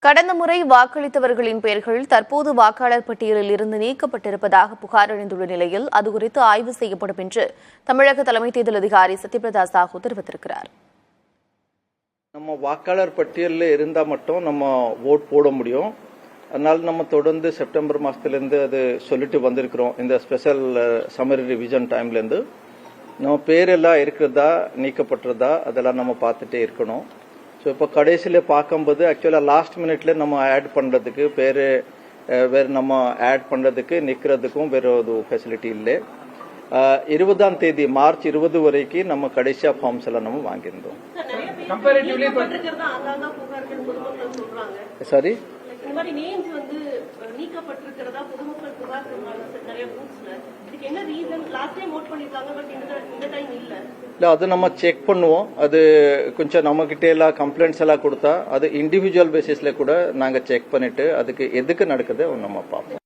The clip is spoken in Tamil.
கடந்த முறை வாக்களித்தவர்களின் பெயர்கள் தற்போது வாக்காளர் பட்டியலில் இருந்து நீக்கப்பட்டிருப்பதாக புகார் எழுந்துள்ள நிலையில் அது குறித்து ஆய்வு செய்யப்படும் என்று தமிழக தலைமை தேர்தல் அதிகாரி சத்யபிரதா சாஹூ தெரிவித்திருக்கிறார். நம்ம வாக்காளர் பட்டியலில் இருந்தால் மட்டும் நம்ம ஓட் போட முடியும். அதனால நம்ம தொடர்ந்து செப்டம்பர் மாதத்துலேருந்து அது சொல்லிட்டு வந்திருக்கிறோம். இந்த ஸ்பெஷல் சம்மர் ரிவிஷன் டைம்லேருந்து நம்ம பேரெல்லாம் இருக்கிறதா நீக்கப்பட்டுறதா அதெல்லாம் நம்ம பார்த்துட்டே இருக்கணும். ஸோ இப்போ கடைசியில் பார்க்கும்போது ஆக்சுவலாக லாஸ்ட் மினிட்ல நம்ம ஆட் பண்ணுறதுக்கு பேர் வேறு நம்ம ஆட் பண்ணுறதுக்கு நிற்கிறதுக்கும் வேறு ஒரு ஃபெசிலிட்டி இல்லை. 20ஆம் தேதி மார்ச் 20 வரைக்கும் நம்ம கடைசியாக ஃபார்ம்ஸ் எல்லாம் நம்ம வாங்கியிருந்தோம். சாரி இல்ல, அது நம்ம செக் பண்ணுவோம். அது கொஞ்சம் நம்ம கிட்ட எல்லாம் கம்ப்ளைண்ட்ஸ் எல்லாம் கொடுத்தா அது இண்டிவிஜுவல் பேசிஸ்ல கூட நாங்க செக் பண்ணிட்டு அதுக்கு எதுக்கு நடக்குது நம்ம பார்ப்போம்.